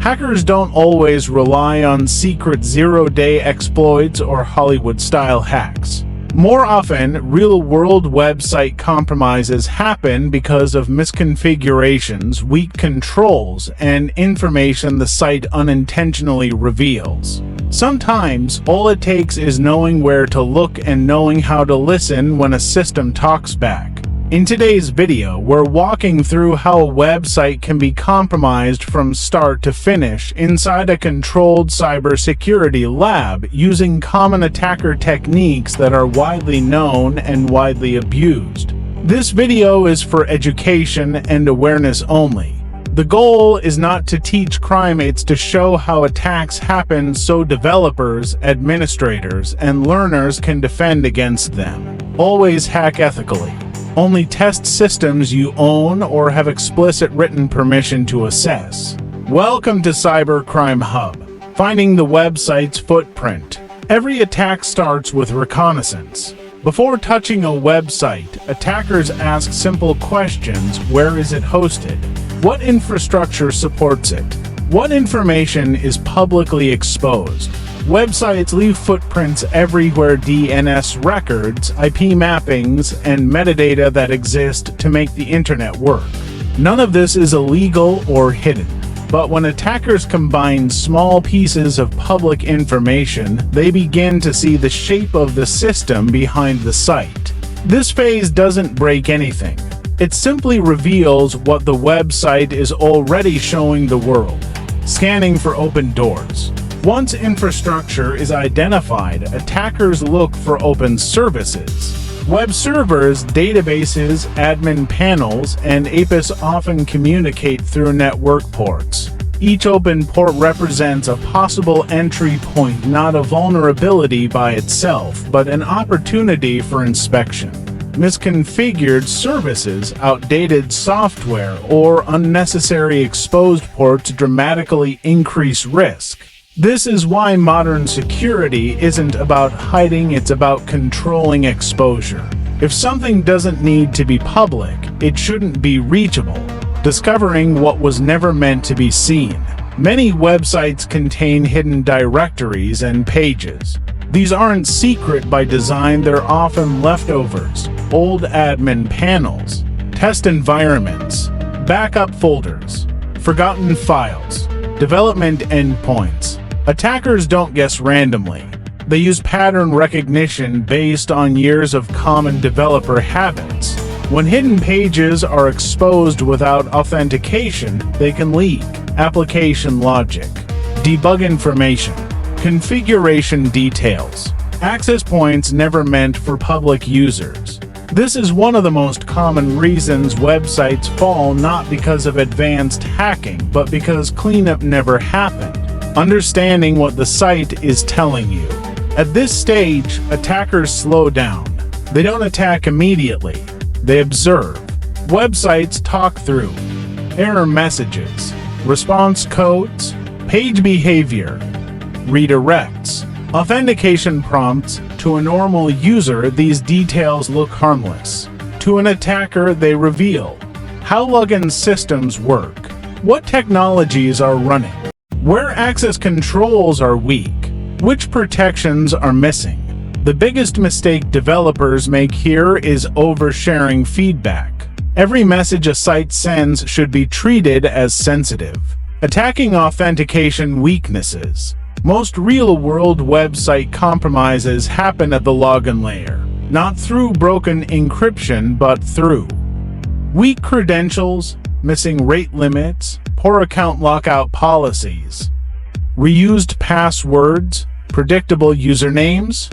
Hackers don't always rely on secret zero-day exploits or Hollywood-style hacks. More often, real-world website compromises happen because of misconfigurations, weak controls, and information the site unintentionally reveals. Sometimes, all it takes is knowing where to look and knowing how to listen when a system talks back. In today's video, we're walking through how a website can be compromised from start to finish inside a controlled cybersecurity lab using common attacker techniques that are widely known and widely abused. This video is for education and awareness only. The goal is not to teach crime, it's to show how attacks happen so developers, administrators, and learners can defend against them. Always hack ethically. Only test systems you own or have explicit written permission to assess. Welcome to Cybercrime Hub, finding the website's footprint. Every attack starts with reconnaissance. Before touching a website, attackers ask simple questions. Where is it hosted? What infrastructure supports it? What information is publicly exposed? Websites leave footprints everywhere: DNS records, IP mappings, and metadata that exist to make the internet work. None of this is illegal or hidden. But when attackers combine small pieces of public information, they begin to see the shape of the system behind the site. This phase doesn't break anything. It simply reveals what the website is already showing the world, scanning for open doors. Once infrastructure is identified, attackers look for open services. Web servers, databases, admin panels, and APIs often communicate through network ports. Each open port represents a possible entry point, not a vulnerability by itself, but an opportunity for inspection. Misconfigured services, outdated software, or unnecessary exposed ports dramatically increase risk. This is why modern security isn't about hiding, it's about controlling exposure. If something doesn't need to be public, it shouldn't be reachable. Discovering what was never meant to be seen. Many websites contain hidden directories and pages. These aren't secret by design, they're often leftovers, old admin panels, test environments, backup folders, forgotten files, development endpoints. Attackers don't guess randomly. They use pattern recognition based on years of common developer habits. When hidden pages are exposed without authentication, they can leak application logic, debug information, configuration details, access points never meant for public users. This is one of the most common reasons websites fall, not because of advanced hacking, but because cleanup never happened. Understanding what the site is telling you. At this stage, attackers slow down. They don't attack immediately. They observe. Websites talk through error messages, response codes, page behavior, redirects, authentication prompts. To a normal user, these details look harmless. To an attacker, they reveal how login systems work, what technologies are running, where access controls are weak, which protections are missing. The biggest mistake developers make here is oversharing feedback. Every message a site sends should be treated as sensitive. Attacking authentication weaknesses. Most real-world website compromises happen at the login layer, not through broken encryption, but through weak credentials, missing rate limits, poor account lockout policies, reused passwords, predictable usernames.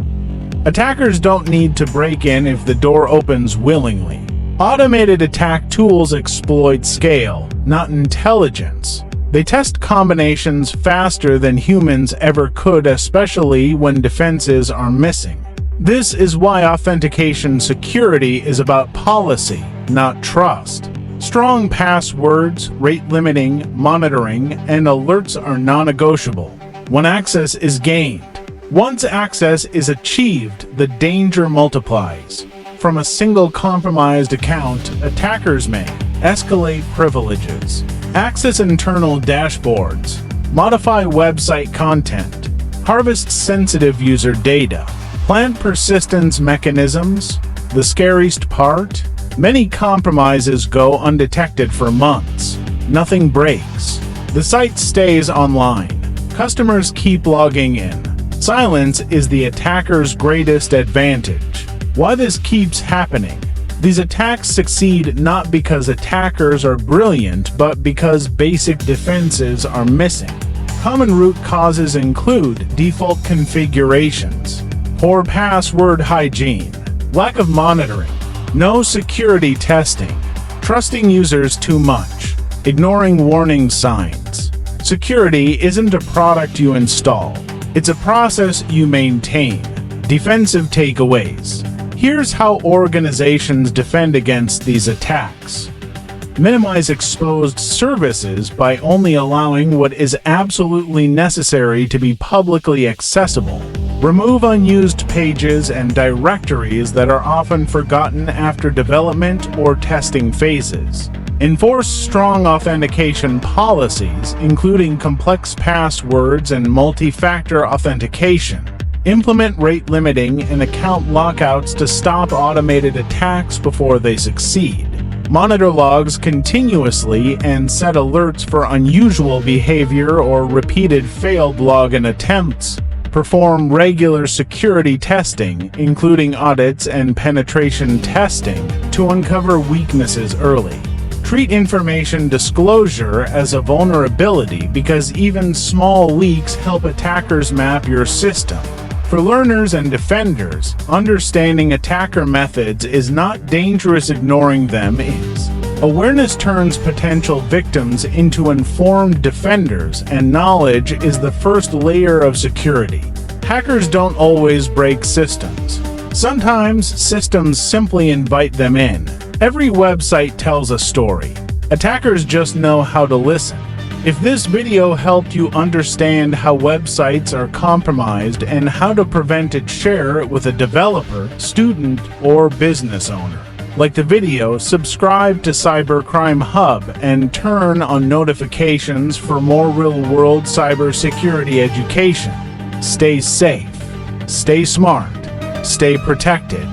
Attackers don't need to break in if the door opens willingly. Automated attack tools exploit scale, not intelligence. They test combinations faster than humans ever could, especially when defenses are missing. This is why authentication security is about policy, not trust. Strong passwords, rate limiting, monitoring, and alerts are non-negotiable. When access is gained, once access is achieved, the danger multiplies. From a single compromised account, attackers may escalate privileges, access internal dashboards, Modify website content. Harvest sensitive user data. Plant persistence mechanisms. The scariest part? Many compromises go undetected for months. Nothing breaks. The site stays online. Customers keep logging in. Silence is the attacker's greatest advantage. Why this keeps happening? These attacks succeed not because attackers are brilliant, but because basic defenses are missing. Common root causes include default configurations, poor password hygiene, lack of monitoring, no security testing, trusting users too much, ignoring warning signs. Security isn't a product you install, it's a process you maintain. Defensive takeaways. Here's how organizations defend against these attacks. Minimize exposed services by only allowing what is absolutely necessary to be publicly accessible. Remove unused pages and directories that are often forgotten after development or testing phases. Enforce strong authentication policies, including complex passwords and multi-factor authentication. Implement rate limiting and account lockouts to stop automated attacks before they succeed. Monitor logs continuously and set alerts for unusual behavior or repeated failed login attempts. Perform regular security testing, including audits and penetration testing, to uncover weaknesses early. Treat information disclosure as a vulnerability because even small leaks help attackers map your system. For learners and defenders, understanding attacker methods is not dangerous, ignoring them is. Awareness turns potential victims into informed defenders, and knowledge is the first layer of security. Hackers don't always break systems. Sometimes systems simply invite them in. Every website tells a story. Attackers just know how to listen. If this video helped you understand how websites are compromised and how to prevent it, share it with a developer, student, or business owner. Like the video, subscribe to Cybercrime Hub, and turn on notifications for more real-world cybersecurity education. Stay safe, stay smart, stay protected.